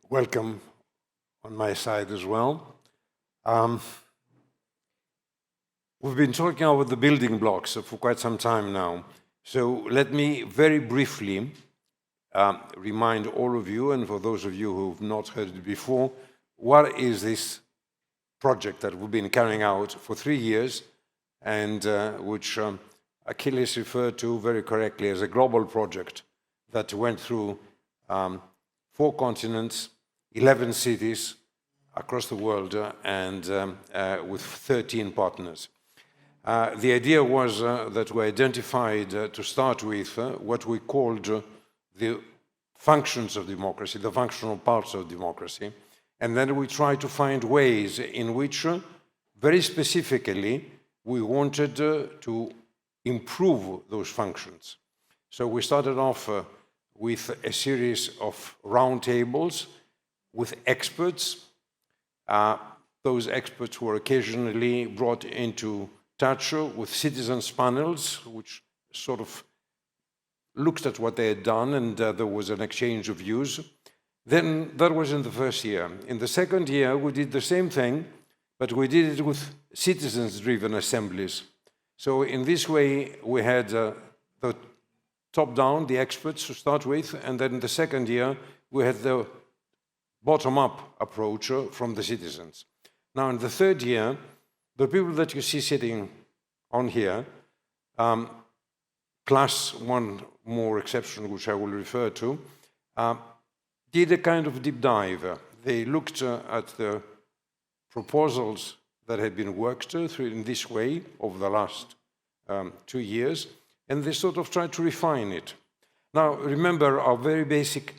welcome on my side as well. We've been talking about the building blocks for quite some time now. So let me very briefly remind all of you, and for those of you who've not heard it before, what is this project that we've been carrying out for 3 years, and which Achilles referred to very correctly as a global project that went through 4 continents, 11 cities across the world, and with 13 partners. The idea was that we identified, to start with, what we called the functions of democracy, the functional parts of democracy, and then we tried to find ways in which, very specifically, we wanted to improve those functions. So we started off with a series of roundtables with experts. Those experts were occasionally brought into touch with citizens' panels, which sort of looked at what they had done, and there was an exchange of views. Then that was in the first year. In the second year, we did the same thing, but we did it with citizens-driven assemblies. So in this way, we had the top-down, the experts to start with, and then in the second year, we had the bottom-up approach from the citizens. Now, in the third year, the people that you see sitting on here, plus one more exception, which I will refer to, did a kind of deep dive. They looked at the proposals that had been worked through in this way over the last 2 years, and they sort of tried to refine it. Now, remember, our very basic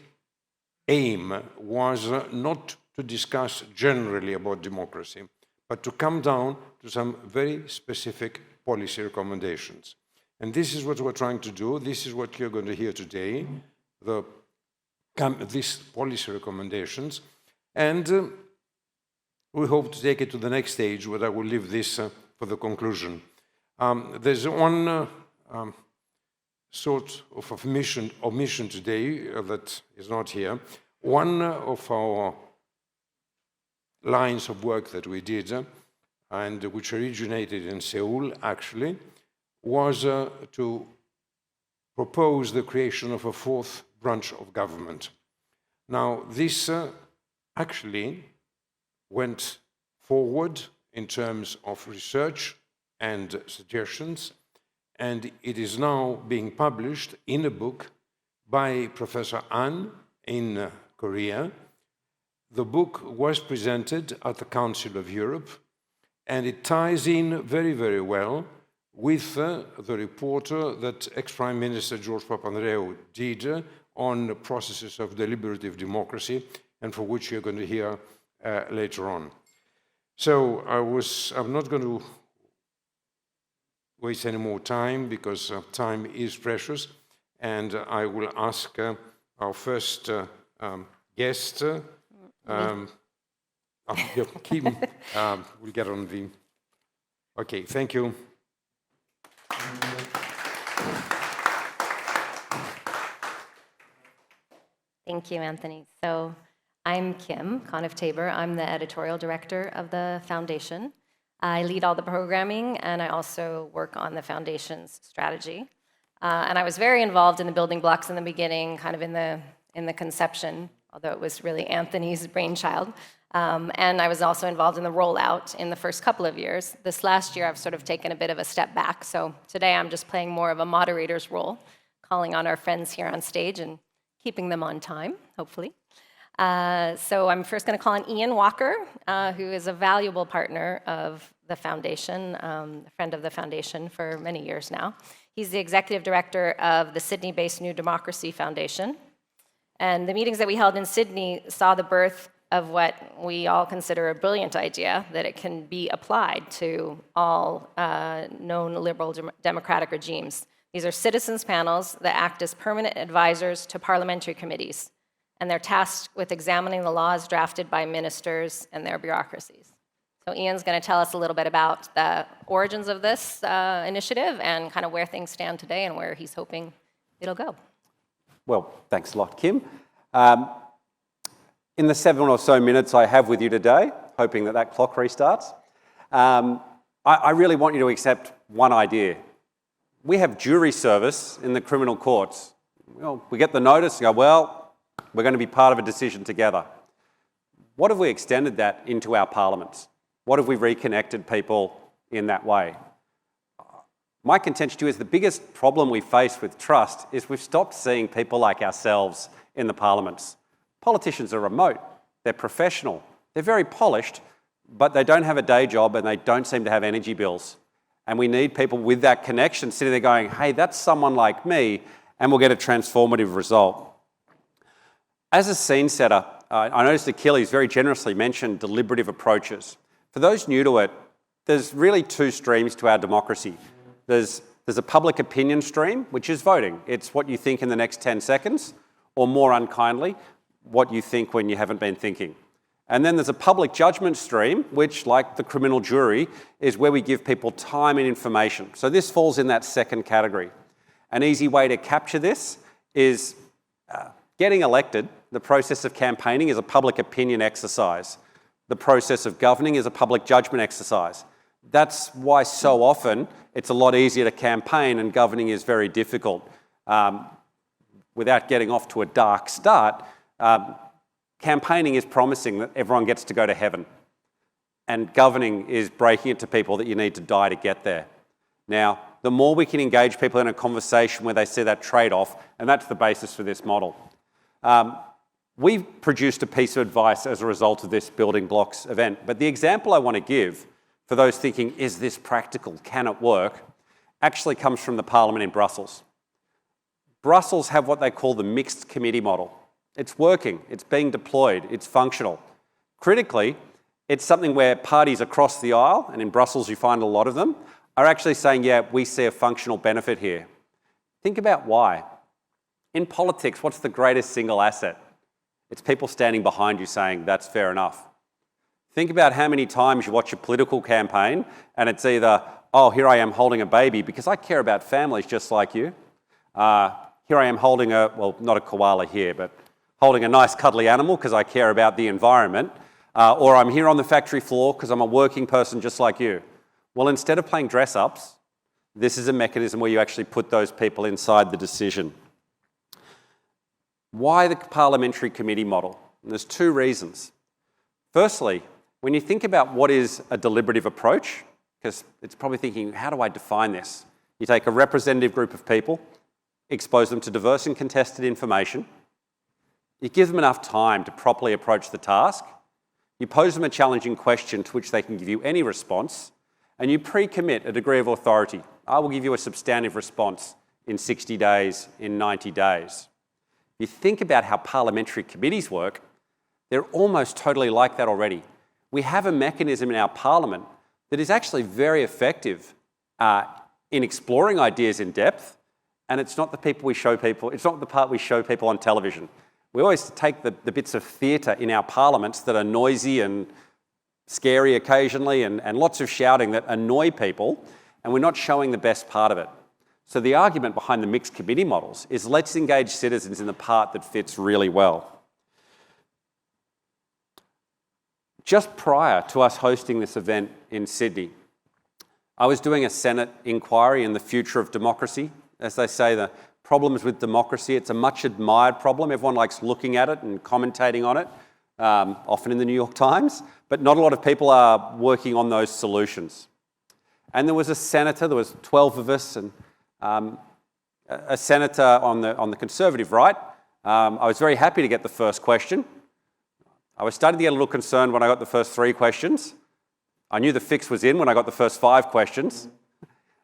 aim was not to discuss generally about democracy, but to come down to some very specific policy recommendations. And this is what we're trying to do. This is what you're going to hear today, these policy recommendations. And we hope to take it to the next stage, where I will leave this for the conclusion. There's one sort of omission today that is not here. One of our lines of work that we did, and which originated in Seoul, actually, was to propose the creation of a 4th branch of government. Now, this actually went forward in terms of research and suggestions, and it is now being published in a book by Professor Annan in Korea. The book was presented at the Council of Europe, and it ties in very, very well with the report that ex-Prime Minister George Papandreou did on the processes of deliberative democracy, and for which you're going to hear later on. So I'm not going to waste any more time, because time is precious, and I will ask our first guest, Kim, we'll get on the... Okay, thank you. Thank you, Anthony. So I'm Kim, Conniff Tabor. I'm the editorial director of the foundation. I lead all the programming, and I also work on the foundation's strategy. And I was very involved in the building blocks in the beginning, kind of in the conception, although it was really Anthony's brainchild. And I was also involved in the rollout in the first couple of years. This last year, I've sort of taken a bit of a step back. So today, I'm just playing more of a moderator's role, calling on our friends here on stage and keeping them on time, hopefully. So I'm first going to call on Iain Walker, who is a valuable partner of the foundation, a friend of the foundation for many years now. He's the executive director of the Sydney-based newDemocracy Foundation. And the meetings that we held in Sydney saw the birth of what we all consider a brilliant idea, that it can be applied to all known liberal democratic regimes. These are citizens' panels that act as permanent advisors to parliamentary committees, and they're tasked with examining the laws drafted by ministers and their bureaucracies. So Iain's going to tell us a little bit about the origins of this initiative and kind of where things stand today and where he's hoping it'll go. Well, thanks a lot, Kim. In the 7 or so minutes I have with you today, hoping that that clock restarts, I really want you to accept one idea. We have jury service in the criminal courts. Well, we get the notice and go, well, we're going to be part of a decision together. What if we extended that into our parliaments? What if we reconnected people in that way? My contention to you is the biggest problem we face with trust is we've stopped seeing people like ourselves in the parliaments. Politicians are remote, they're professional, they're very polished, but they don't have a day job and they don't seem to have energy bills. And we need people with that connection sitting there going, hey, that's someone like me, and we'll get a transformative result. As a scene setter, I noticed Achilles very generously mentioned deliberative approaches. For those new to it, there's really two streams to our democracy. There's a public opinion stream, which is voting. It's what you think in the next 10 seconds, or more unkindly, what you think when you haven't been thinking. And then there's a public judgment stream, which, like the criminal jury, is where we give people time and information. So this falls in that second category. An easy way to capture this is getting elected. The process of campaigning is a public opinion exercise. The process of governing is a public judgment exercise. That's why so often it's a lot easier to campaign and governing is very difficult. Without getting off to a dark start, campaigning is promising that everyone gets to go to heaven. And governing is breaking it to people that you need to die to get there. Now, the more we can engage people in a conversation where they see that trade-off, and that's the basis for this model. We've produced a piece of advice as a result of this building blocks event, but the example I want to give for those thinking, is this practical, can it work, actually comes from the Parliament in Brussels. Brussels have what they call the mixed committee model. It's working, it's being deployed, it's functional. Critically, it's something where parties across the aisle, and in Brussels you find a lot of them, are actually saying, yeah, we see a functional benefit here. Think about why. In politics, what's the greatest single asset? It's people standing behind you saying, that's fair enough. Think about how many times you watch a political campaign and it's either, oh, here I am holding a baby because I care about families just like you. Here I am holding well, not a koala here, but holding a nice cuddly animal because I care about the environment. Or I'm here on the factory floor because I'm a working person just like you. Well, instead of playing dress-ups, this is a mechanism where you actually put those people inside the decision. Why the parliamentary committee model? And there's two reasons. Firstly, when you think about what is a deliberative approach, because it's probably thinking, how do I define this? You take a representative group of people, expose them to diverse and contested information, you give them enough time to properly approach the task, you pose them a challenging question to which they can give you any response, and you pre-commit a degree of authority. I will give you a substantive response in 60 days, in 90 days. If you think about how parliamentary committees work, they're almost totally like that already. We have a mechanism in our parliament that is actually very effective in exploring ideas in depth, and it's not the people we show people, it's not the part we show people on television. We always take the bits of theatre in our parliaments that are noisy and scary occasionally and lots of shouting that annoy people, and we're not showing the best part of it. So the argument behind the mixed committee models is let's engage citizens in the part that fits really well. Just prior to us hosting this event in Sydney, I was doing a Senate inquiry in the future of democracy. As they say, the problems with democracy, it's a much admired problem. Everyone likes looking at it and commentating on it, often in the New York Times, but not a lot of people are working on those solutions. And there was a senator, there was 12 of us, and a senator on the Conservative right. I was very happy to get the first question. I was starting to get a little concerned when I got the first 3 questions. I knew the fix was in when I got the first 5 questions.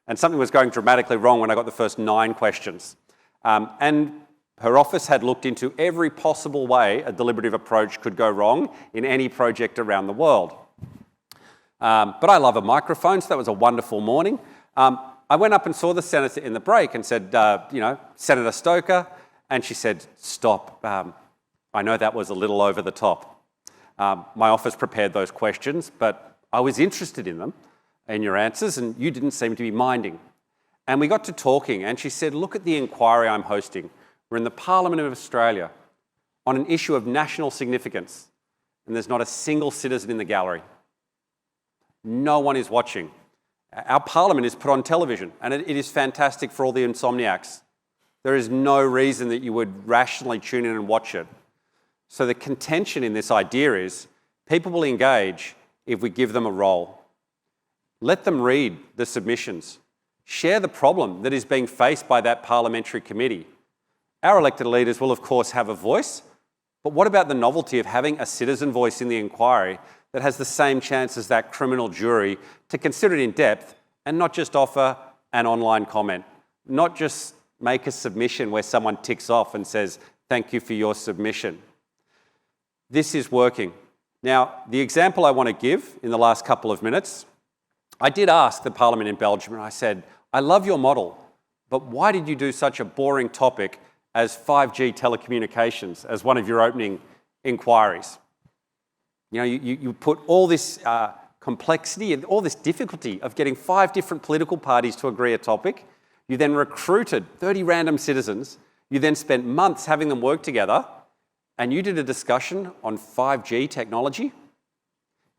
And something was going dramatically wrong when I got the first 9 questions. And her office had looked into every possible way a deliberative approach could go wrong in any project around the world. But I love a microphone, so that was a wonderful morning. I went up and saw the senator in the break and said, Senator Stoker, and she said, stop. I know that was a little over the top. My office prepared those questions, but I was interested in them, in your answers, and you didn't seem to be minding. And we got to talking, and she said, look at the inquiry I'm hosting. We're in the Parliament of Australia. on an issue of national significance, and there's not a single citizen in the gallery. No one is watching. Our parliament is put on television, and it is fantastic for all the insomniacs. There is no reason that you would rationally tune in and watch it. So the contention in this idea is people will engage if we give them a role. Let them read the submissions. Share the problem that is being faced by that parliamentary committee. Our elected leaders will, of course, have a voice, but what about the novelty of having a citizen voice in the inquiry that has the same chance as that criminal jury to consider it in depth and not just offer an online comment, not just make a submission where someone ticks off and says, thank you for your submission. This is working. Now, the example I want to give in the last couple of minutes, I did ask the Parliament in Belgium, and I said, I love your model, but why did you do such a boring topic as 5G telecommunications as one of your opening inquiries? You know, you put all this complexity and all this difficulty of getting 5 different political parties to agree a topic. You then recruited 30 random citizens. You then spent months having them work together, and you did a discussion on 5G technology.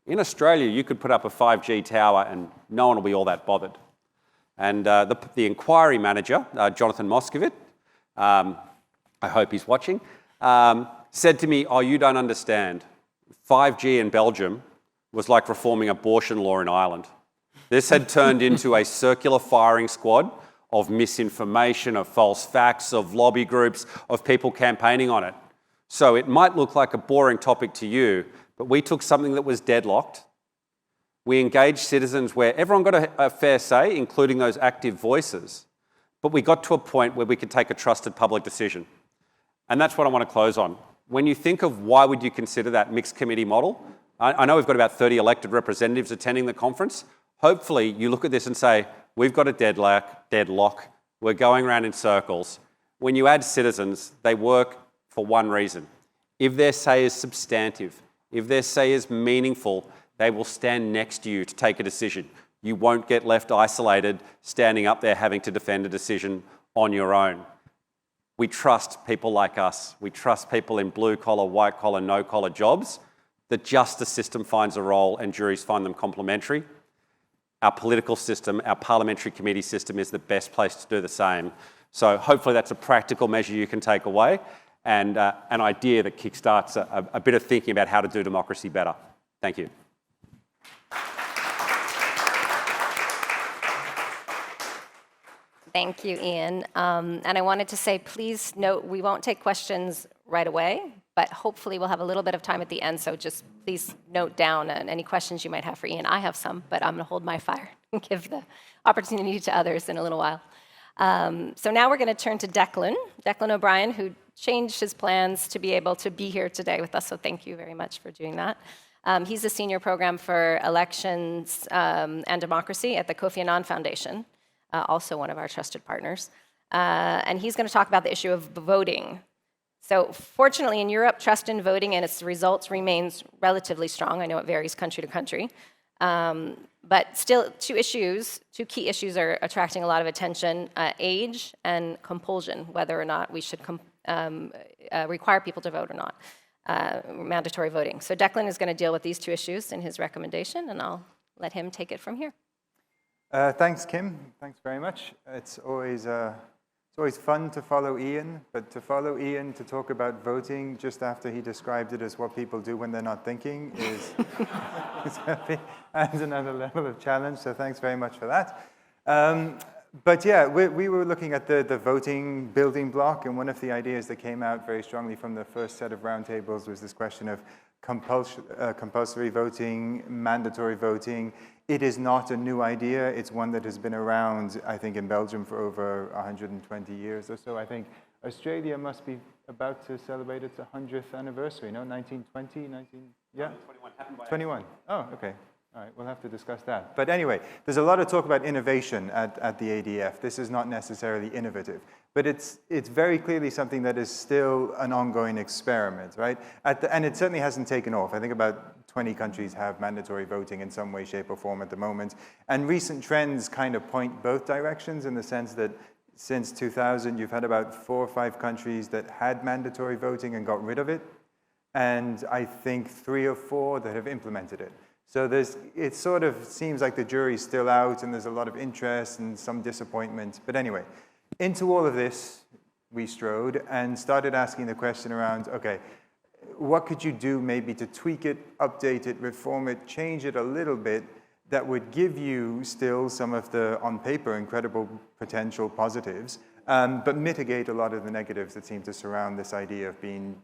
In Australia, you could put up a 5G tower and no one will be all that bothered. And the inquiry manager, Jonathan Moscovit, I hope he's watching, said to me, oh, you don't understand. 5G in Belgium was like reforming abortion law in Ireland. This had turned into a circular firing squad of misinformation, of false facts, of lobby groups, of people campaigning on it. So it might look like a boring topic to you, but we took something that was deadlocked. We engaged citizens where everyone got a fair say, including those active voices, but we got to a point where we could take a trusted public decision. And that's what I want to close on. When you think of why would you consider that mixed committee model, I know we've got about 30 elected representatives attending the conference. Hopefully you look at this and say, we've got a deadlock, we're going around in circles. When you add citizens, they work for one reason. If their say is substantive, if their say is meaningful, they will stand next to you to take a decision. You won't get left isolated, standing up there having to defend a decision on your own. We trust people like us. We trust people in blue-collar, white-collar, no-collar jobs. The justice system finds a role and juries find them complementary. Our political system, our parliamentary committee system is the best place to do the same. So hopefully that's a practical measure you can take away and an idea that kickstarts a bit of thinking about how to do democracy better. Thank you. Thank you, Iain. And I wanted to say, please note, we won't take questions right away, but hopefully we'll have a little bit of time at the end, so just please note down any questions you might have for Iain. I have some, but I'm going to hold my fire and give the opportunity to others in a little while. So now we're going to turn to Declan O'Brien, who changed his plans to be able to be here today with us, so thank you very much for doing that. He's the Senior Program for Elections and Democracy at the Kofi Annan Foundation, also one of our trusted partners. And he's going to talk about the issue of voting. So fortunately in Europe, trust in voting and its results remains relatively strong. I know it varies country to country. But still, two key issues are attracting a lot of attention, age and compulsion, whether or not we should require people to vote or not, mandatory voting. So Declan is going to deal with these two issues in his recommendation, and I'll let him take it from here. Thanks, Kim. Thanks very much. It's always fun to follow Iain, but to follow Iain to talk about voting just after he described it as what people do when they're not thinking adds another level of challenge, so thanks very much for that. But yeah, we were looking at the voting building block, and one of the ideas that came out very strongly from the first set of roundtables was this question of compulsory voting, mandatory voting. It is not a new idea. It's one that has been around, I think, in Belgium for over 120 years or so. I think Australia must be about to celebrate its 100th anniversary, no? 1920, yeah? 21. Oh, okay. All right, we'll have to discuss that. But anyway, there's a lot of talk about innovation at the ADF. This is not necessarily innovative, but it's very clearly something that is still an ongoing experiment, right? And it certainly hasn't taken off. I think about 20 countries have mandatory voting in some way, shape, or form at the moment. And recent trends kind of point both directions in the sense that since 2000, you've had about 4 or 5 countries that had mandatory voting and got rid of it, and I think 3 or 4 that have implemented it. So it sort of seems like the jury's still out, and there's a lot of interest and some disappointment. But anyway, into all of this, we strode and started asking the question around, okay, what could you do maybe to tweak it, update it, reform it, change it a little bit that would give you still some of the, on paper, incredible potential positives, but mitigate a lot of the negatives that seem to surround this idea of being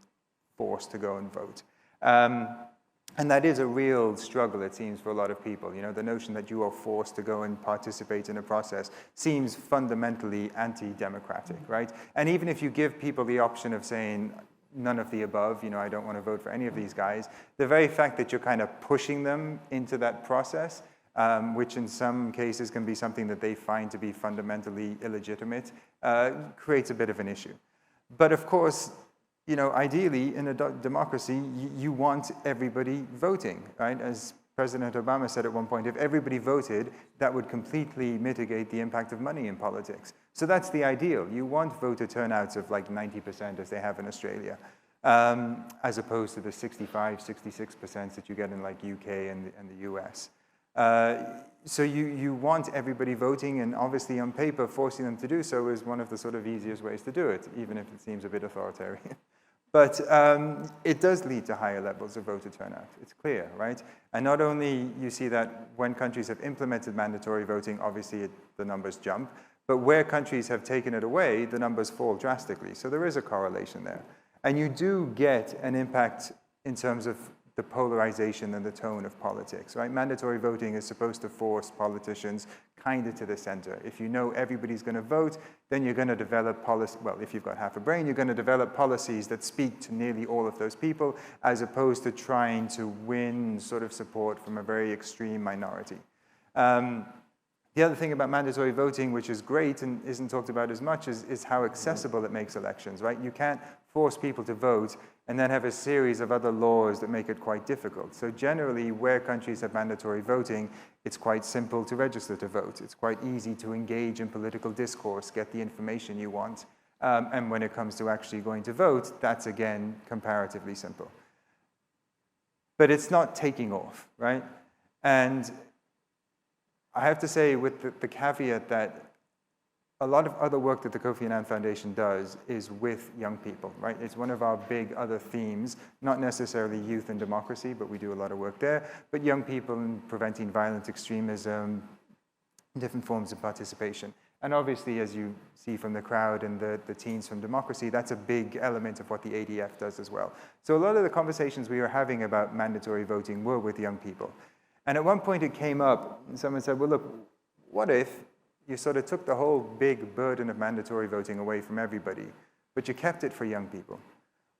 forced to go and vote. And that is a real struggle, it seems, for a lot of people. You know, the notion that you are forced to go and participate in a process seems fundamentally anti-democratic, right? And even if you give people the option of saying, none of the above, you know, I don't want to vote for any of these guys, the very fact that you're kind of pushing them into that process, which in some cases can be something that they find to be fundamentally illegitimate, creates a bit of an issue. But of course, you know, ideally, in a democracy, you want everybody voting, right? As President Obama said at one point, if everybody voted, that would completely mitigate the impact of money in politics. So that's the ideal. You want voter turnouts of like 90% as they have in Australia, as opposed to the 65, 66% that you get in like UK and the US. So you want everybody voting, and obviously on paper, forcing them to do so is one of the sort of easiest ways to do it, even if it seems a bit authoritarian. But it does lead to higher levels of voter turnout. It's clear, right? And not only you see that when countries have implemented mandatory voting, obviously the numbers jump, but where countries have taken it away, the numbers fall drastically. So there is a correlation there. And you do get an impact in terms of the polarization and the tone of politics, right? Mandatory voting is supposed to force politicians kind of to the center. If you know everybody's going to vote, then you're going to develop policy. Well, if you've got half a brain, you're going to develop policies that speak to nearly all of those people, as opposed to trying to win sort of support from a very extreme minority. The other thing about mandatory voting, which is great and isn't talked about as much, is how accessible it makes elections, right? You can't force people to vote and then have a series of other laws that make it quite difficult. So generally, where countries have mandatory voting, it's quite simple to register to vote. It's quite easy to engage in political discourse, get the information you want. And when it comes to actually going to vote, that's, again, comparatively simple. But it's not taking off, right? And I have to say, with the caveat that a lot of other work that the Kofi and Annan Foundation does is with young people, right? It's one of our big other themes, not necessarily youth and democracy, but we do a lot of work there, but young people and preventing violent extremism, different forms of participation. And obviously, as you see from the crowd and the teens from democracy, that's a big element of what the ADF does as well. So a lot of the conversations we were having about mandatory voting were with young people. And at one point it came up, and someone said, well, look, what if you sort of took the whole big burden of mandatory voting away from everybody, but you kept it for young people?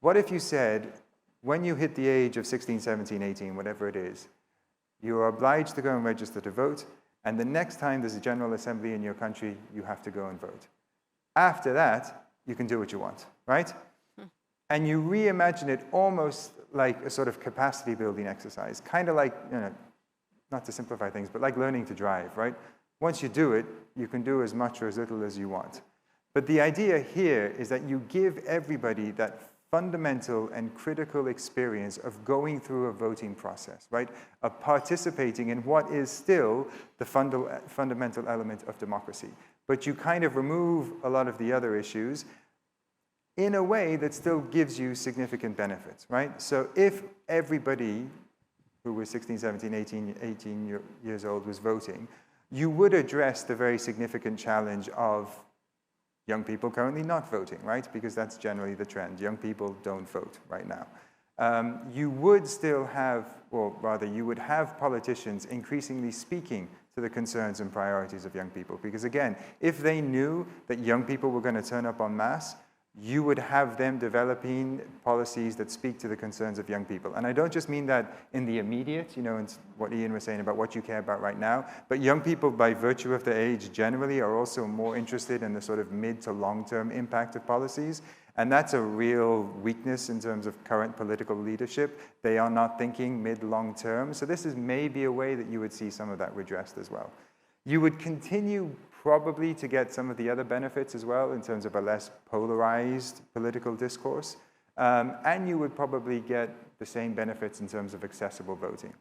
What if you said, when you hit the age of 16, 17, 18, whatever it is, you are obliged to go and register to vote, and the next time there's a general assembly in your country, you have to go and vote. After that, you can do what you want, right? And you reimagine it almost like a sort of capacity building exercise, kind of like, you know, not to simplify things, but like learning to drive, right? Once you do it, you can do as much or as little as you want. But the idea here is that you give everybody that fundamental and critical experience of going through a voting process, right? Of participating in what is still the fundamental element of democracy. But you kind of remove a lot of the other issues in a way that still gives you significant benefits, right? So if everybody who was 16, 17, 18 years old was voting, you would address the very significant challenge of young people currently not voting, right? Because that's generally the trend. Young people don't vote right now. You would still have, or rather, you would have politicians increasingly speaking to the concerns and priorities of young people. Because again, if they knew that young people were going to turn up en masse, you would have them developing policies that speak to the concerns of young people. And I don't just mean that in the immediate, you know, and what Iain was saying about what you care about right now, but young people, by virtue of their age generally, are also more interested in the sort of mid to long-term impact of policies. And that's a real weakness in terms of current political leadership. They are not thinking mid-long term. So this is maybe a way that you would see some of that redressed as well. You would continue probably to get some of the other benefits as well in terms of a less polarized political discourse. And you would probably get the same benefits in terms of accessible voting.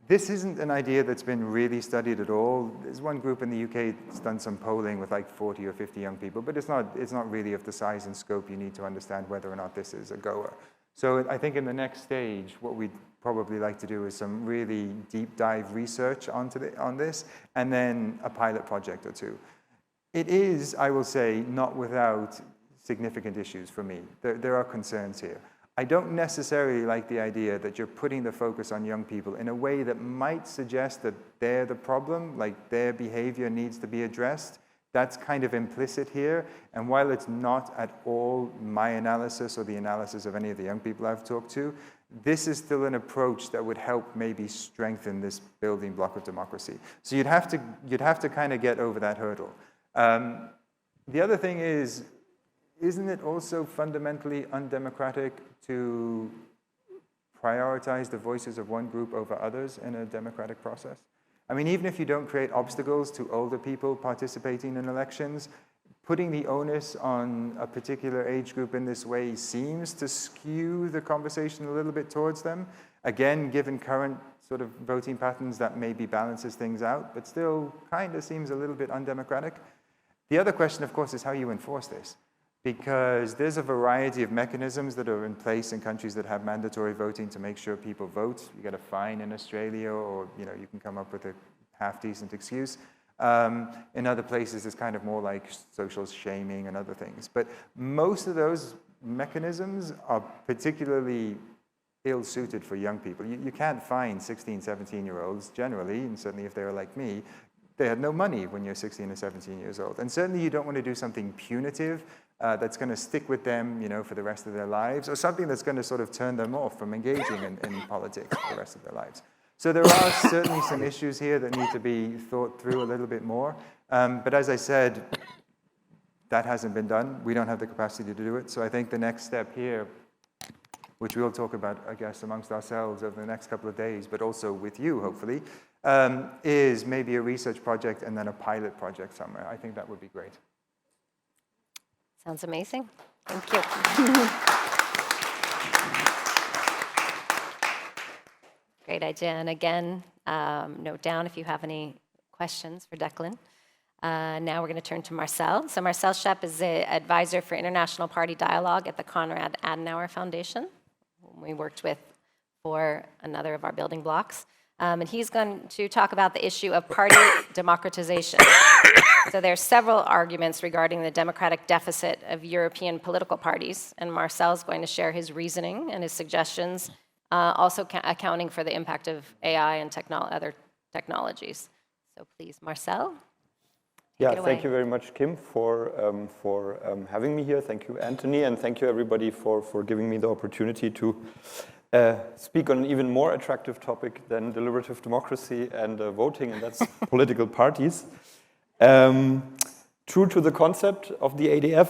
This isn't an idea that's been really studied at all. There's one group in the UK that's done some polling with like 40 or 50 young people, but it's not really of the size and scope you need to understand whether or not this is a goer. So I think in the next stage, what we'd probably like to do is some really deep dive research on this, and then a pilot project or two. It is, I will say, not without significant issues for me. There are concerns here. I don't necessarily like the idea that you're putting the focus on young people in a way that might suggest that they're the problem, like their behavior needs to be addressed. That's kind of implicit here. And while it's not at all my analysis or the analysis of any of the young people I've talked to, this is still an approach that would help maybe strengthen this building block of democracy. So you'd have to kind of get over that hurdle. The other thing is, isn't it also fundamentally undemocratic to prioritize the voices of one group over others in a democratic process? I mean, even if you don't create obstacles to older people participating in elections, putting the onus on a particular age group in this way seems to skew the conversation a little bit towards them. Again, given current sort of voting patterns, that maybe balances things out, but still kind of seems a little bit undemocratic. The other question, of course, is how you enforce this. Because there's a variety of mechanisms that are in place in countries that have mandatory voting to make sure people vote. You get a fine in Australia, or you can come up with a half-decent excuse. In other places, it's kind of more like social shaming and other things. But most of those mechanisms are particularly ill-suited for young people. You can't find 16, 17-year-olds generally, and certainly if they were like me, they had no money when you're 16 or 17 years old. And certainly you don't want to do something punitive that's going to stick with them, for the rest of their lives, or something that's going to sort of turn them off from engaging in politics for the rest of their lives. So there are certainly some issues here that need to be thought through a little bit more. But as I said, that hasn't been done. We don't have the capacity to do it. So I think the next step here, which we'll talk about, I guess, amongst ourselves over the next couple of days, but also with you, hopefully, is maybe a research project and then a pilot project somewhere. I think that would be great. Sounds amazing. Thank you. Great idea. And again, note down if you have any questions for Declan. Now we're going to turn to Marcel. So Marcel Schepp is the advisor for international party dialogue at the Konrad-Adenauer Foundation, whom we worked with for another of our building blocks. And he's going to talk about the issue of party democratization. So there are several arguments regarding the democratic deficit of European political parties, and Marcel's going to share his reasoning and his suggestions, also accounting for the impact of AI and other technologies. So please, Marcel. Yeah, thank you very much, Kim, for having me here. Thank you, Anthony, and thank you, everybody, for giving me the opportunity to speak on an even more attractive topic than deliberative democracy and voting, and that's political parties. True to the concept of the ADF,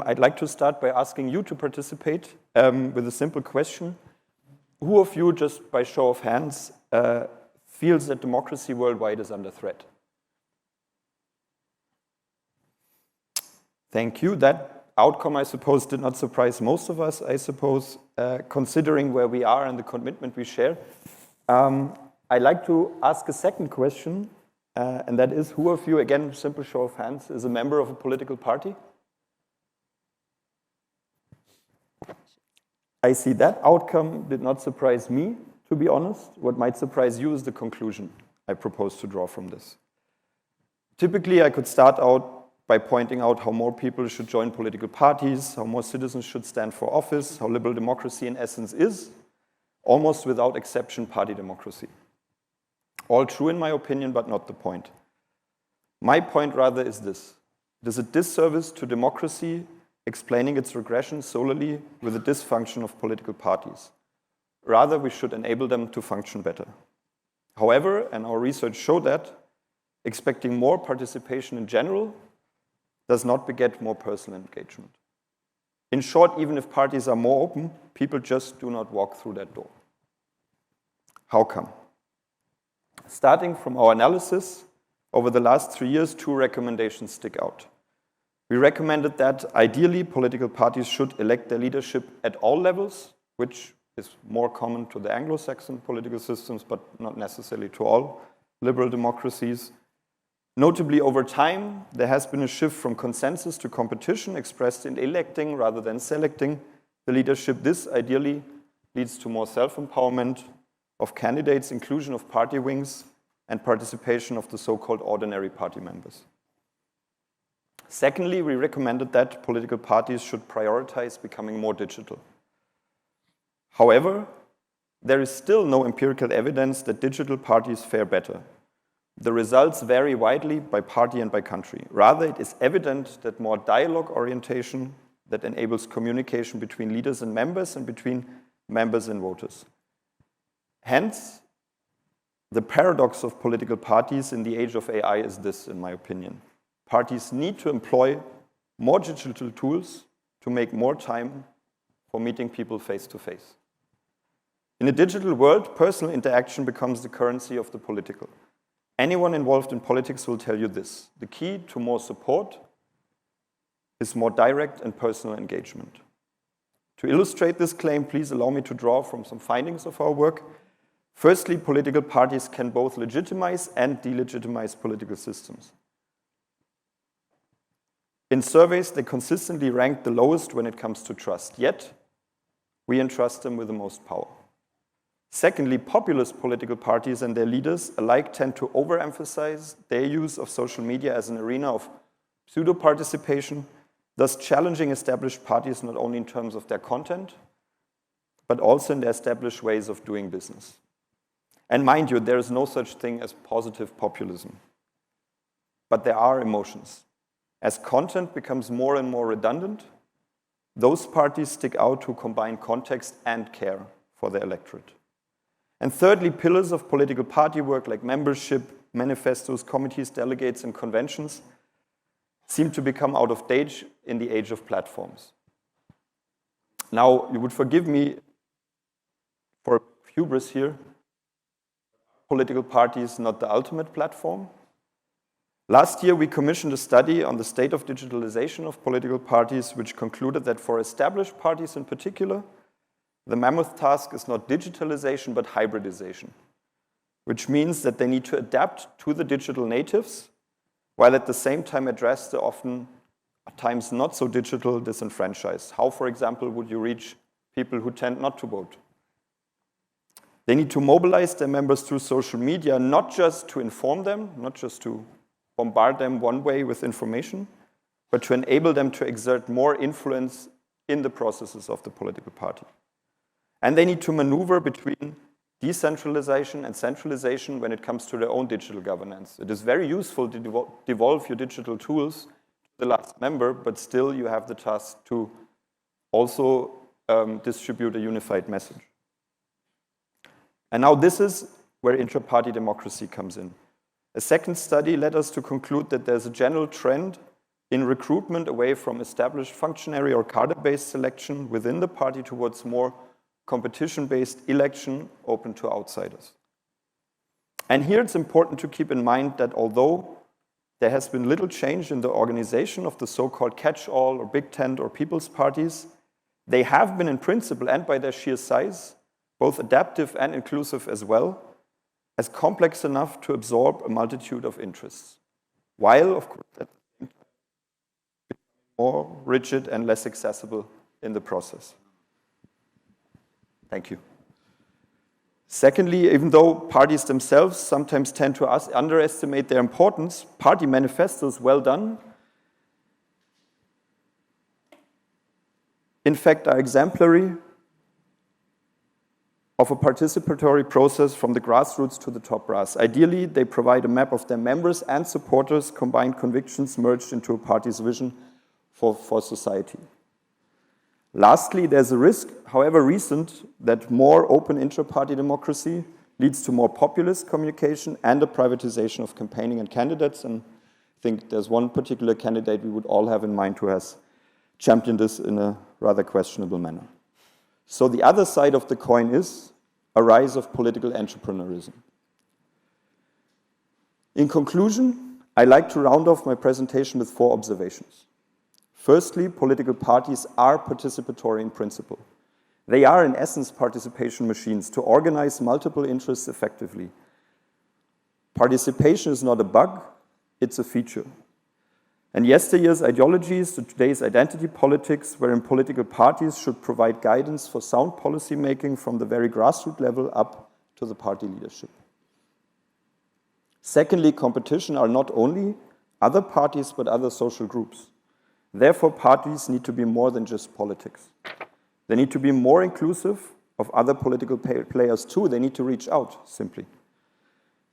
I'd like to start by asking you to participate with a simple question. Who of you, just by show of hands, feels that democracy worldwide is under threat? Thank you. That outcome, I suppose, did not surprise most of us, I suppose, considering where we are and the commitment we share. I'd like to ask a second question, and that is, who of you, again, simple show of hands, is a member of a political party? I see that outcome did not surprise me, to be honest. What might surprise you is the conclusion I propose to draw from this. Typically, I could start out by pointing out how more people should join political parties, how more citizens should stand for office, how liberal democracy in essence is, almost without exception, party democracy. All true in my opinion, but not the point. My point rather is this. It is a disservice to democracy explaining its regression solely with the dysfunction of political parties. Rather, we should enable them to function better. However, and our research showed that, expecting more participation in general does not beget more personal engagement. In short, even if parties are more open, people just do not walk through that door. How come? Starting from our analysis over the last 3 years, 2 recommendations stick out. We recommended that ideally political parties should elect their leadership at all levels, which is more common to the Anglo-Saxon political systems, but not necessarily to all liberal democracies. Notably, over time, there has been a shift from consensus to competition expressed in electing rather than selecting the leadership. This ideally leads to more self-empowerment of candidates, inclusion of party wings, and participation of the so-called ordinary party members. Secondly, we recommended that political parties should prioritize becoming more digital. However, there is still no empirical evidence that digital parties fare better. The results vary widely by party and by country. Rather, it is evident that more dialogue orientation that enables communication between leaders and between members and voters. Hence, the paradox of political parties in the age of AI is this, in my opinion. Parties need to employ more digital tools to make more time for meeting people face to face. In a digital world, personal interaction becomes the currency of the political. Anyone involved in politics will tell you this. The key to more support is more direct and personal engagement. To illustrate this claim, please allow me to draw from some findings of our work. Firstly, political parties can both legitimize and delegitimize political systems. In surveys, they consistently rank the lowest when it comes to trust, yet we entrust them with the most power. Secondly, populist political parties and their leaders alike tend to overemphasize their use of social media as an arena of pseudo-participation, thus challenging established parties not only in terms of their content, but also in their established ways of doing business. And mind you, there is no such thing as positive populism. But there are emotions. As content becomes more and more redundant, those parties stick out who combine context and care for their electorate. And thirdly, pillars of political party work like membership, manifestos, committees, delegates, and conventions seem to become out of date in the age of platforms. Now, you would forgive me for hubris here. Political parties not the ultimate platform. Last year, we commissioned a study on the state of digitalization of political parties, which concluded that for established parties in particular, the mammoth task is not digitalization, but hybridization, which means that they need to adapt to the digital natives, while at the same time address the often at times not so digital disenfranchised. How, for example, would you reach people who tend not to vote? They need to mobilize their members through social media, not just to inform them, not just to bombard them one way with information, but to enable them to exert more influence in the processes of the political party. And they need to maneuver between decentralization and centralization when it comes to their own digital governance. It is very useful to devolve your digital tools to the last member, but still you have the task to also distribute a unified message. And now this is where intra-party democracy comes in. A second study led us to conclude that there's a general trend in recruitment away from established functionary or cadre-based selection within the party towards more competition-based election open to outsiders. And here it's important to keep in mind that although there has been little change in the organization of the so-called catch-all or big tent or people's parties, they have been in principle and by their sheer size, both adaptive and inclusive as well, as complex enough to absorb a multitude of interests, while, of course, at the same time, more rigid and less accessible in the process. Thank you. Secondly, even though parties themselves sometimes tend to underestimate their importance, party manifestos, well done, in fact, are exemplary of a participatory process from the grassroots to the top brass. Ideally, they provide a map of their members and supporters' combined convictions merged into a party's vision for society. Lastly, there's a risk, however recent, that more open intra-party democracy leads to more populist communication and a privatization of campaigning and candidates. And I think there's one particular candidate we would all have in mind who has championed this in a rather questionable manner. So the other side of the coin is a rise of political entrepreneurism. In conclusion, I like to round off my presentation with 4 observations. Firstly, political parties are participatory in principle. They are, in essence, participation machines to organize multiple interests effectively. Participation is not a bug, it's a feature. And yesteryear's ideologies to today's identity politics, wherein political parties should provide guidance for sound policy making from the very grassroots level up to the party leadership. Secondly, competition are not only other parties but other social groups. Therefore, parties need to be more than just politics. They need to be more inclusive of other political players too. They need to reach out, simply.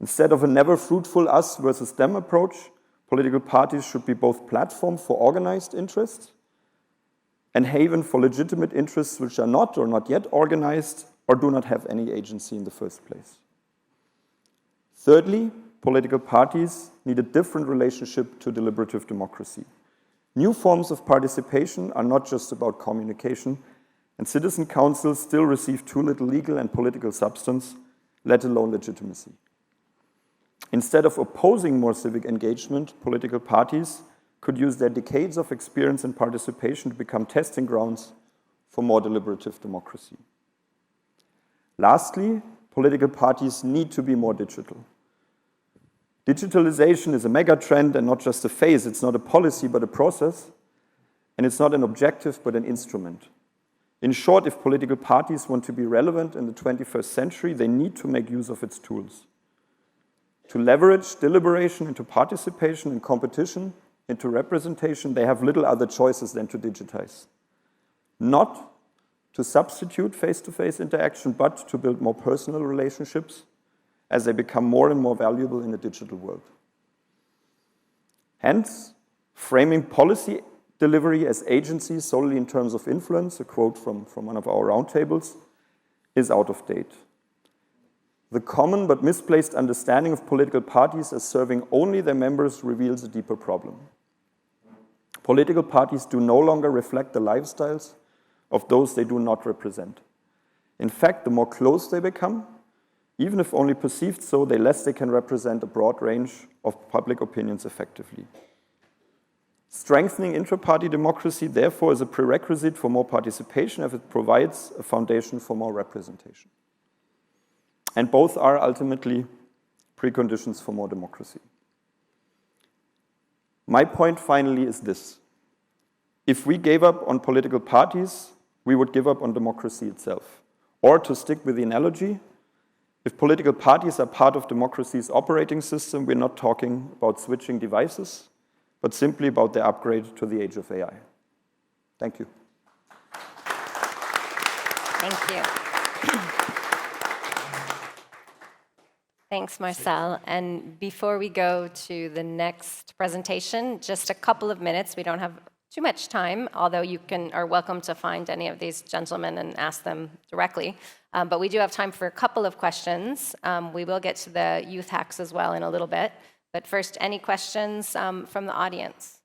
Instead of a never fruitful us versus them approach, political parties should be both platform for organized interests and haven for legitimate interests which are not or not yet organized or do not have any agency in the first place. Thirdly, political parties need a different relationship to deliberative democracy. New forms of participation are not just about communication, and citizen councils still receive too little legal and political substance, let alone legitimacy. Instead of opposing more civic engagement, political parties could use their decades of experience and participation to become testing grounds for more deliberative democracy. Lastly, political parties need to be more digital. Digitalization is a mega trend and not just a phase. It's not a policy, but a process. And it's not an objective, but an instrument. In short, if political parties want to be relevant in the 21st century, they need to make use of its tools. To leverage deliberation into participation and competition, into representation, they have little other choices than to digitize. Not to substitute face-to-face interaction, but to build more personal relationships as they become more and more valuable in a digital world. Hence, framing policy delivery as agency solely in terms of influence, a quote from one of our roundtables, is out of date. The common but misplaced understanding of political parties as serving only their members reveals a deeper problem. Political parties do no longer reflect the lifestyles of those they do not represent. In fact, the more close they become, even if only perceived so, the less they can represent a broad range of public opinions effectively. Strengthening intra-party democracy, therefore, is a prerequisite for more participation if it provides a foundation for more representation. And both are ultimately preconditions for more democracy. My point finally is this. If we gave up on political parties, we would give up on democracy itself. Or to stick with the analogy, if political parties are part of democracy's operating system, we're not talking about switching devices, but simply about the upgrade to the age of AI. Thank you. Thank you. Thanks, Marcel. And before we go to the next presentation, just a couple of minutes. We don't have too much time, although you are welcome to find any of these gentlemen and ask them directly. But we do have time for a couple of questions. We will get to the youth hacks as well in a little bit. But first, any questions from the audience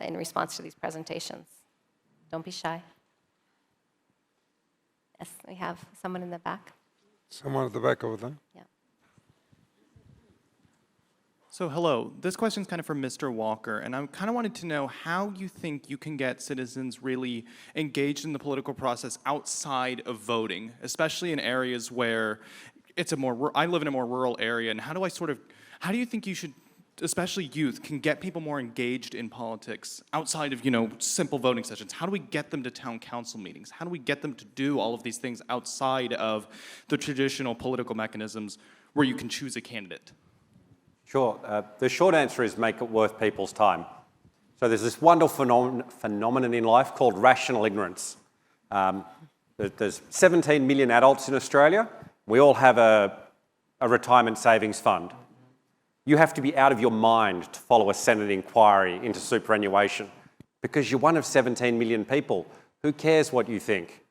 in response to these presentations? Don't be shy. Yes, we have someone in the back. Someone at the back over there. Yeah. So hello, this question is kind of for Mr. Walker, and I kind of wanted to know how you think you can get citizens really engaged in the political process outside of voting, especially in areas where it's I live in a more rural area, and how do you think you should, especially youth, can get people more engaged in politics outside of, simple voting sessions? How do we get them to town council meetings? How do we get them to do all of these things outside of the traditional political mechanisms where you can choose a candidate? Sure. The short answer is make it worth people's time. So there's this wonderful phenomenon in life called rational ignorance. There's 17 million adults in Australia. We all have a retirement savings fund. You have to be out of your mind to follow a Senate inquiry into superannuation because you're one of 17 million people. Who cares what you think?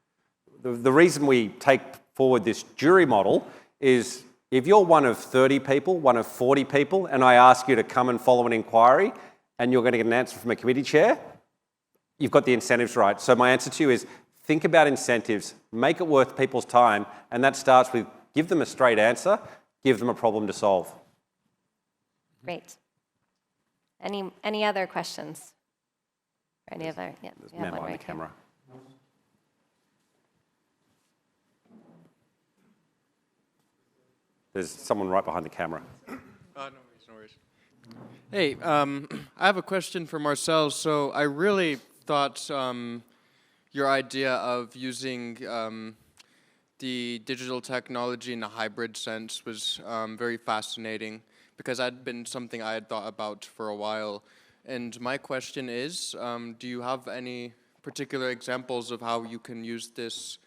The reason we take forward this jury model is if you're one of 30 people, one of 40 people, and I ask you to come and follow an inquiry and you're going to get an answer from a committee chair, you've got the incentives right. So my answer to you is think about incentives, make it worth people's time, and that starts with give them a straight answer, give them a problem to solve. Great. Any other questions? Any other? Yeah, There's you have men one behind right the camera. There's someone right behind the camera. No worries. Hey, I have a question for Marcel. So I really thought your idea of using the digital technology in a hybrid sense was very fascinating, because that'd been something I had thought about for a while. And my question is, do you have any particular examples of how you can use this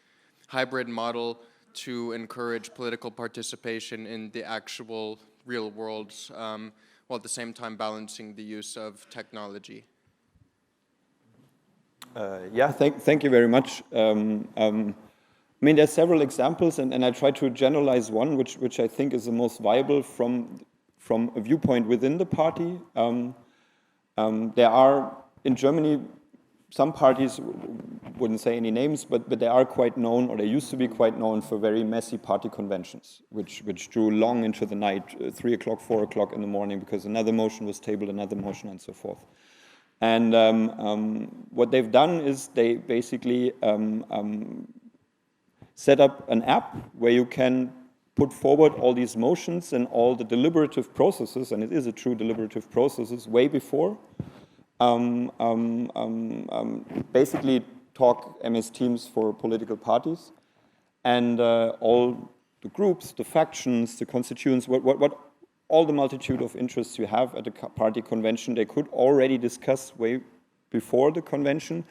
hybrid model to encourage political participation in the actual real world, while at the same time balancing the use of technology? Yeah, thank you very much. I mean, there's several examples, and I try to generalize one, which I think is the most viable from a viewpoint within the party. There are, in Germany, some parties, wouldn't say any names, but they are quite known, or they used to be quite known for very messy party conventions, which drew long into the night, 3 o'clock, 4 o'clock in the morning, because another motion was tabled, another motion, and so forth. And what they've done is they basically set up an app where you can put forward all these motions and all the deliberative processes, and it is a true deliberative processes, way before. Basically talk MS Teams for political parties, and all the groups, the factions, the constituents, what all the multitude of interests you have at a party convention, they could already discuss way before the convention,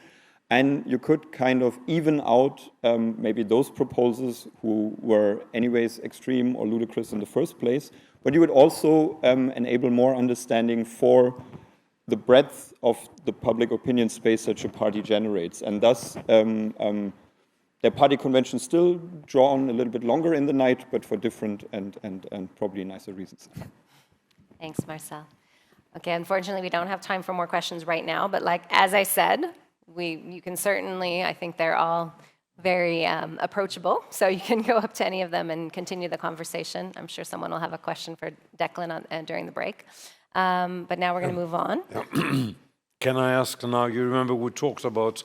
and you could kind of even out maybe those proposals who were anyways extreme or ludicrous in the first place, but you would also enable more understanding for the breadth of the public opinion space such a party generates. And thus, their party conventions still draw on a little bit longer in the night, but for different and probably nicer reasons. Thanks, Marcel. Okay, unfortunately, we don't have time for more questions right now, but like as I said, you can certainly, I think they're all very approachable, so you can go up to any of them and continue the conversation. I'm sure someone will have a question for Declan during the break. But now we're going to move on. Can I ask now, you remember we talked about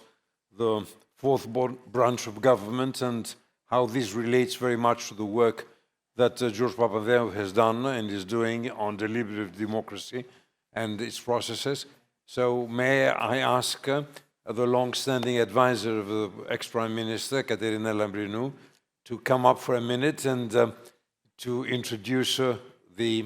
the fourth branch of government and how this relates very much to the work that George Papandreou has done and is doing on deliberative democracy and its processes. So may I ask the long-standing advisor of the ex-Prime Minister, Katerina Lambrinou, to come up for a minute and to introduce the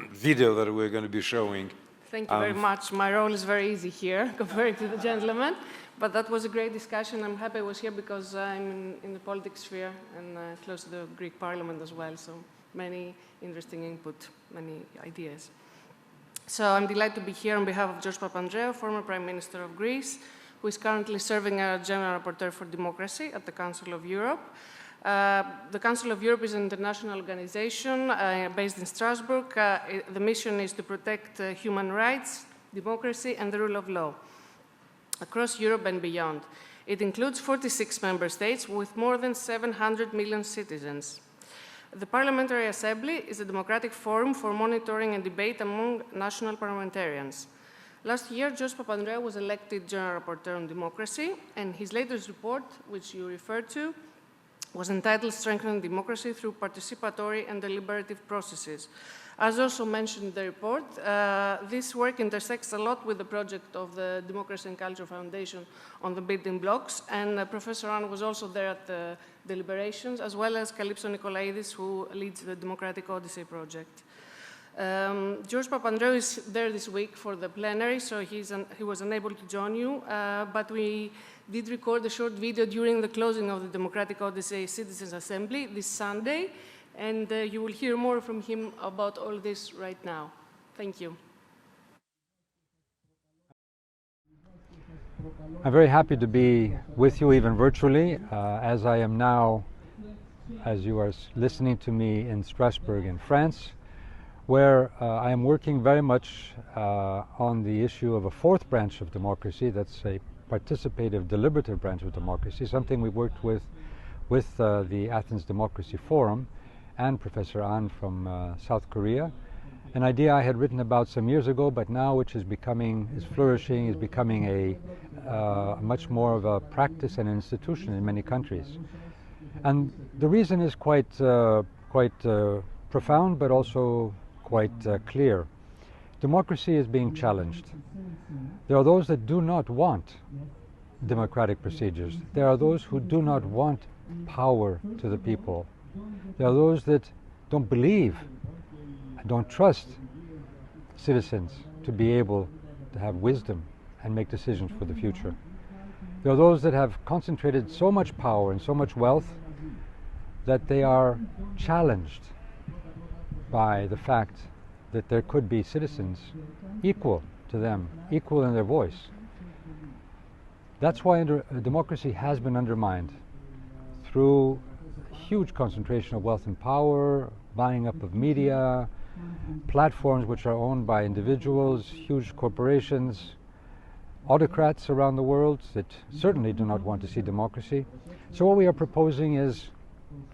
video that we're going to be showing. Thank you very much. My role is very easy here compared to the gentleman, but that was a great discussion. I'm happy I was here because I'm in the politics sphere and close to the Greek Parliament as well, so many interesting input, many ideas. So I'm delighted to be here on behalf of George Papandreou, former Prime Minister of Greece, who is currently serving as General Rapporteur for Democracy at the Council of Europe. The Council of Europe is an international organization based in Strasbourg. The mission is to protect human rights, democracy, and the rule of law across Europe and beyond. It includes 46 member states with more than 700 million citizens. The Parliamentary Assembly is a democratic forum for monitoring and debate among national parliamentarians. Last year, George Papandreou was elected General Rapporteur on Democracy, and his latest report, which you referred to, was entitled Strengthening Democracy Through Participatory and Deliberative Processes. As also mentioned in the report, this work intersects a lot with the project of the Democracy and Culture Foundation on the building blocks, and Professor Annan was also there at the deliberations, as well as Kalypso Nikolaidis, who leads the Democratic Odyssey project. George Papandreou is there this week for the plenary, so he was unable to join you, but we did record a short video during the closing of the Democratic Odyssey Citizens Assembly this Sunday, and you will hear more from him about all this right now. Thank you. I'm very happy to be with you even virtually, as I am now, as you are listening to me in Strasbourg in France, where I am working very much on the issue of a fourth branch of democracy, that's a participative, deliberative branch of democracy, something we worked with the Athens Democracy Forum and Professor An from South Korea. an idea I had written about some years ago, but now which is flourishing, is becoming a much more of a practice and an institution in many countries. And the reason is quite profound, but also quite clear. Democracy is being challenged. There are those that do not want democratic procedures. There are those who do not want power to the people. There are those that don't believe, don't trust citizens to be able to have wisdom and make decisions for the future. There are those that have concentrated so much power and so much wealth that they are challenged by the fact that there could be citizens equal to them, equal in their voice. That's why democracy has been undermined through huge concentration of wealth and power, buying up of media, platforms which are owned by individuals, huge corporations, autocrats around the world that certainly do not want to see democracy. So what we are proposing is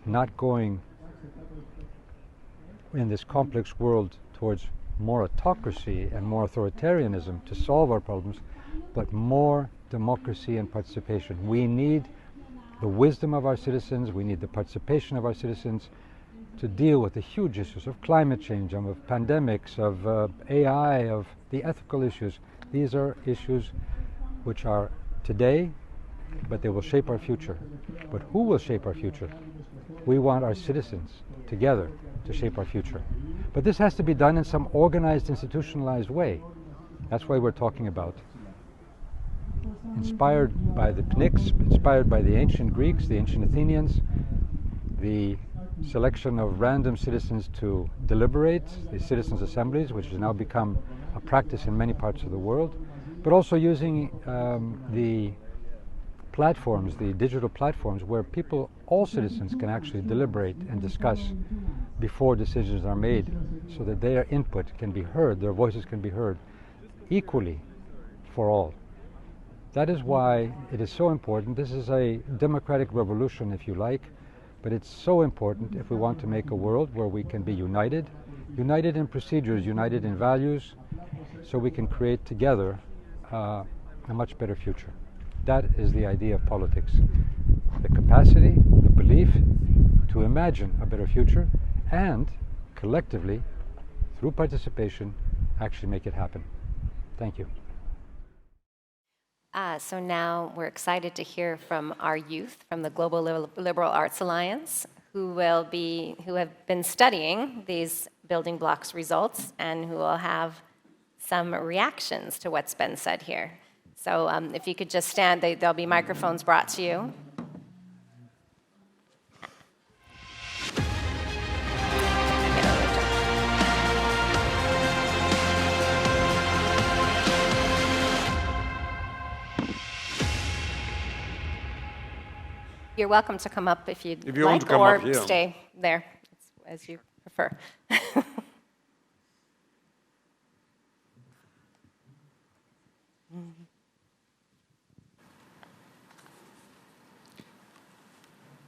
not going in this complex world towards more autocracy and more authoritarianism to solve our problems, but more democracy and participation. We need the wisdom of our citizens, we need the participation of our citizens to deal with the huge issues of climate change, of pandemics, of AI, of the ethical issues. These are issues which are today, but they will shape our future. But who will shape our future? We want our citizens together to shape our future. But this has to be done in some organized, institutionalized way. That's why we're talking about. Inspired by the Pnyx, inspired by the ancient Greeks, the ancient Athenians, the selection of random citizens to deliberate, the citizens' assemblies, which has now become a practice in many parts of the world, but also using the platforms, the digital platforms, where people, all citizens, can actually deliberate and discuss before decisions are made, so that their input can be heard, their voices can be heard equally for all. That is why it is so important. This is a democratic revolution, if you like, but it's so important if we want to make a world where we can be united, united in procedures, united in values, so we can create together a much better future. That is the idea of politics. The capacity, the belief to imagine a better future and collectively, through participation, actually make it happen. Thank you. So now we're excited to hear from our youth from the Global Liberal Arts Alliance, who have been studying these building blocks results and who will have some reactions to what's been said here. So if you could just stand, there'll be microphones brought to you. You're welcome to come up if you'd you want like, to come or up here. stay there, as you prefer.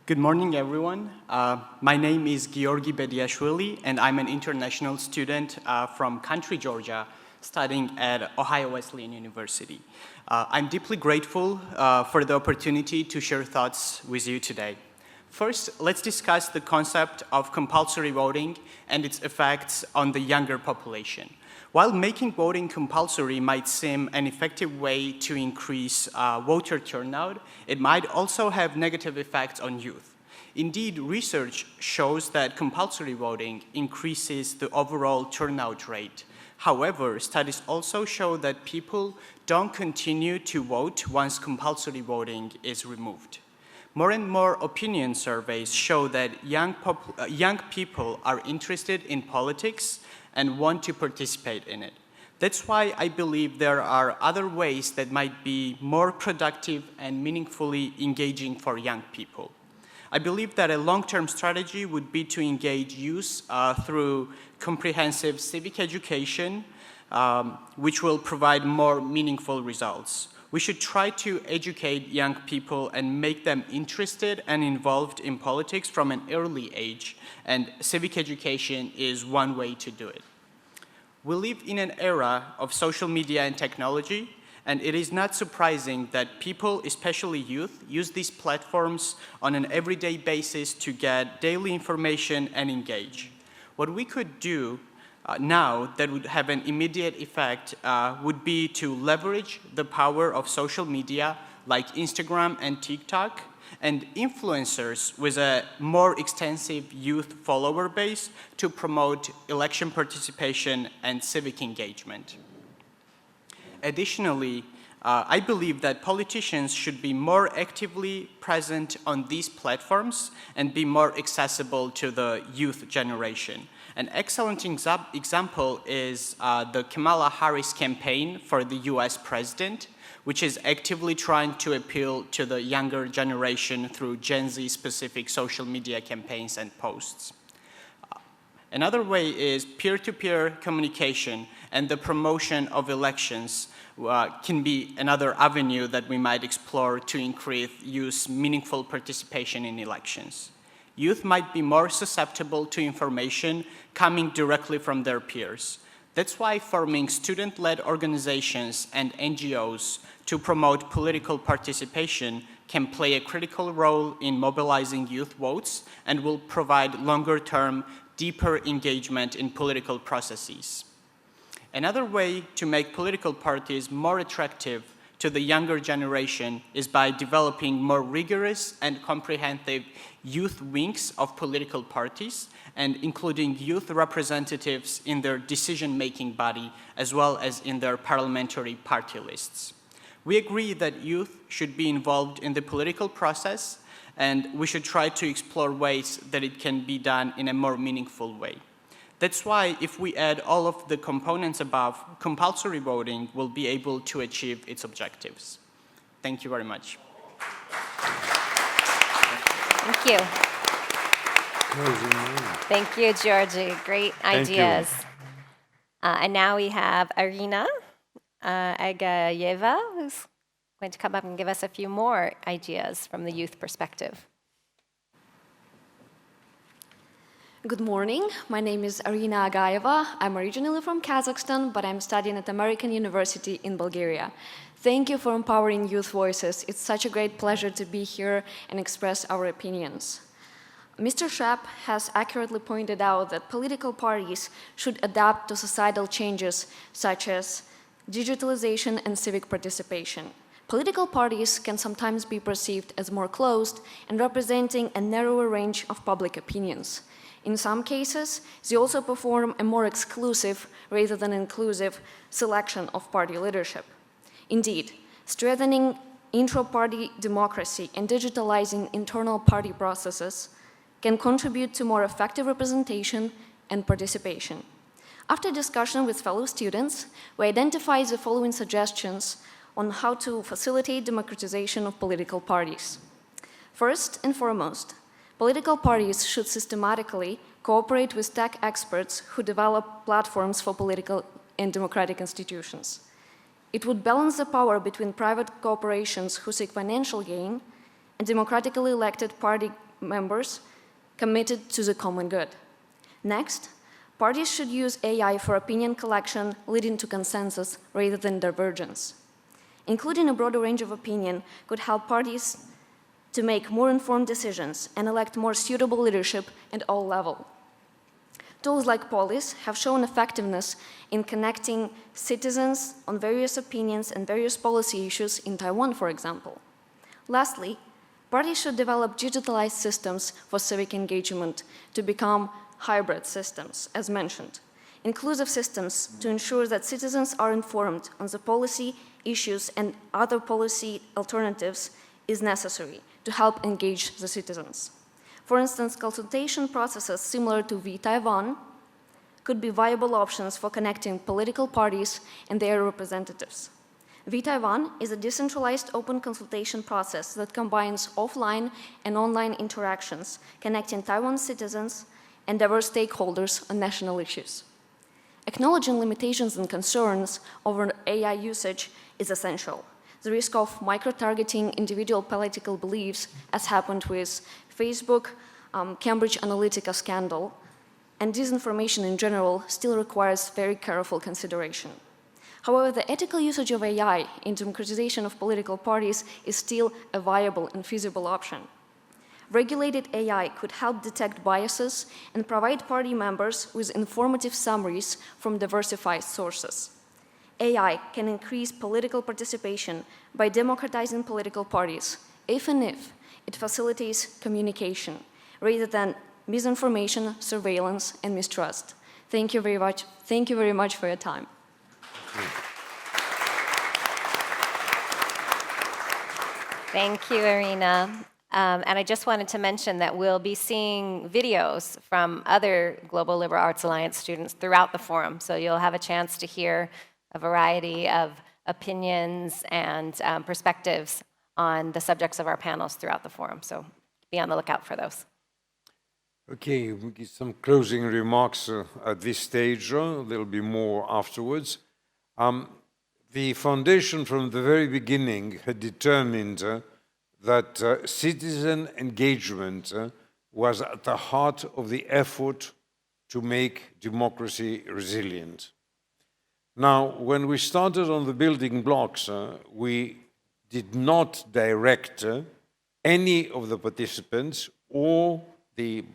Good morning, everyone. My name is Georgi Bediashvili, and I'm an international student from country Georgia, studying at Ohio Wesleyan University. I'm deeply grateful for the opportunity to share thoughts with you today. First, let's discuss the concept of compulsory voting and its effects on the younger population. While making voting compulsory might seem an effective way to increase voter turnout, it might also have negative effects on youth. Indeed, research shows that compulsory voting increases the overall turnout rate. However, studies also show that people don't continue to vote once compulsory voting is removed. More and more opinion surveys show that young people are interested in politics and want to participate in it. That's why I believe there are other ways that might be more productive and meaningfully engaging for young people. I believe that a long-term strategy would be to engage youth through comprehensive civic education, which will provide more meaningful results. We should try to educate young people and make them interested and involved in politics from an early age, and civic education is one way to do it. We live in an era of social media and technology, and it is not surprising that people, especially youth, use these platforms on an everyday basis to get daily information and engage. What we could do now that would have an immediate effect would be to leverage the power of social media like Instagram and TikTok and influencers with a more extensive youth follower base to promote election participation and civic engagement. Additionally, I believe that politicians should be more actively present on these platforms and be more accessible to the youth generation. An excellent example is the Kamala Harris campaign for the US president, which is actively trying to appeal to the younger generation through Gen Z-specific social media campaigns and posts. Another way is peer-to-peer communication, and the promotion of elections can be another avenue that we might explore to increase youth's meaningful participation in elections. Youth might be more susceptible to information coming directly from their peers. That's why forming student-led organizations and NGOs to promote political participation can play a critical role in mobilizing youth votes and will provide longer-term, deeper engagement in political processes. Another way to make political parties more attractive to the younger generation is by developing more rigorous and comprehensive youth wings of political parties and including youth representatives in their decision-making body as well as in their parliamentary party lists. We agree that youth should be involved in the political process, and we should try to explore ways that it can be done in a more meaningful way. That's why if we add all of the components above, compulsory voting will be able to achieve its objectives. Thank you very much. Thank you. Thank you, Georgi. Great ideas. And now we have Irina Agayeva, who's going to come up and give us a few more ideas from the youth perspective. Good morning. My name is Irina Agayeva. I'm originally from Kazakhstan, but I'm studying at American University in Bulgaria. Thank you for empowering youth voices. It's such a great pleasure to be here and express our opinions. Mr. Schepp has accurately pointed out that political parties should adapt to societal changes such as digitalization and civic participation. Political parties can sometimes be perceived as more closed and representing a narrower range of public opinions. In some cases, they also perform a more exclusive rather than inclusive selection of party leadership. Indeed, strengthening intra-party democracy and digitalizing internal party processes can contribute to more effective representation and participation. After discussion with fellow students, we identified the following suggestions on how to facilitate democratization of political parties. First and foremost, political parties should systematically cooperate with tech experts who develop platforms for political and democratic institutions. It would balance the power between private corporations who seek financial gain and democratically elected party members committed to the common good. Next, parties should use AI for opinion collection, leading to consensus rather than divergence. Including a broader range of opinion could help parties to make more informed decisions and elect more suitable leadership at all levels. Tools like Polis have shown effectiveness in connecting citizens on various opinions and various policy issues in Taiwan, for example. Lastly, parties should develop digitalized systems for civic engagement to become hybrid systems, as mentioned. Inclusive systems to ensure that citizens are informed on the policy issues and other policy alternatives is necessary to help engage the citizens. For instance, consultation processes similar to V-Taiwan could be viable options for connecting political parties and their representatives. V-Taiwan is a decentralized open consultation process that combines offline and online interactions, connecting Taiwan citizens and diverse stakeholders on national issues. Acknowledging limitations and concerns over AI usage is essential. The risk of micro-targeting individual political beliefs, as happened with Facebook, Cambridge Analytica scandal, and disinformation in general still requires very careful consideration. However, the ethical usage of AI in democratization of political parties is still a viable and feasible option. Regulated AI could help detect biases and provide party members with informative summaries from diversified sources. AI can increase political participation by democratizing political parties, if it facilitates communication, rather than misinformation, surveillance, and mistrust. Thank you very much. Thank you very much for your time. Thank you, Irina. And I just wanted to mention that we'll be seeing videos from other Global Liberal Arts Alliance students throughout the forum. So you'll have a chance to hear a variety of opinions and perspectives on the subjects of our panels throughout the forum. So be on the lookout for those. Okay, we get some closing remarks at this stage. There'll be more afterwards. The foundation from the very beginning had determined that citizen engagement was at the heart of the effort to make democracy resilient. Now, when we started on the building blocks, we did not direct any of the participants or the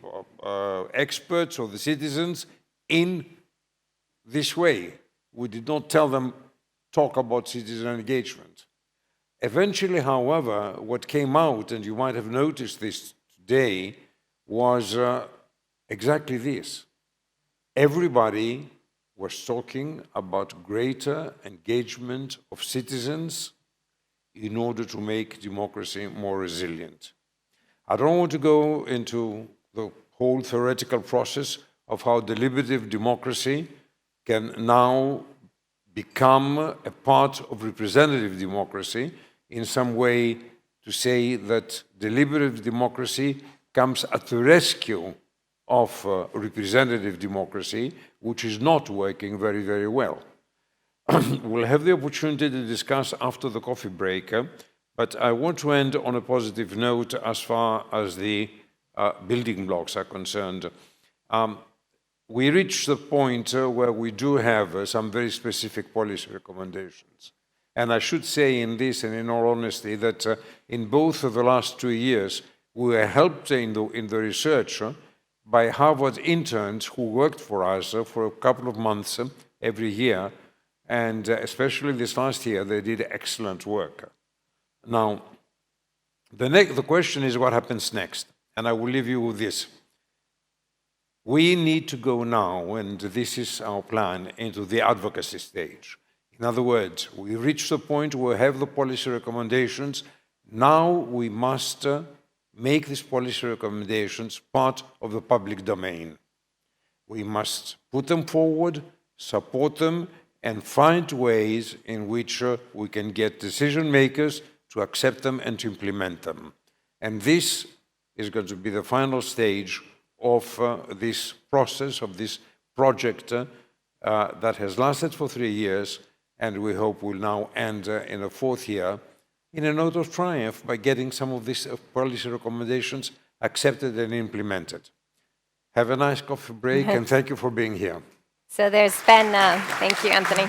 experts or the citizens in this way. We did not tell them, talk about citizen engagement. Eventually, however, what came out, and you might have noticed this today, was exactly this. Everybody was talking about greater engagement of citizens in order to make democracy more resilient. I don't want to go into the whole theoretical process of how deliberative democracy can now become a part of representative democracy, in some way to say that deliberative democracy comes at the rescue of representative democracy, which is not working very, very well. We'll have the opportunity to discuss after the coffee break, but I want to end on a positive note as far as the building blocks are concerned. We reached the point where we do have some very specific policy recommendations. And I should say in this, and in all honesty, that in both of the last 2 years, we were helped in the research by Harvard interns who worked for us for a couple of months every year. And especially this last year, they did excellent work. Now, the question is what happens next? And I will leave you with this. We need to go now, and this is our plan, into the advocacy stage. In other words, we reached the point where we have the policy recommendations. Now we must make these policy recommendations part of the public domain. We must put them forward, support them, and find ways in which we can get decision makers to accept them and to implement them. And this is going to be the final stage of this process, of this project that has lasted for 3 years, and we hope will now end in a 4th year in a note of triumph by getting some of these policy recommendations accepted and implemented. Have a nice coffee break, and thank you for being here. So there's been, thank you, Anthony.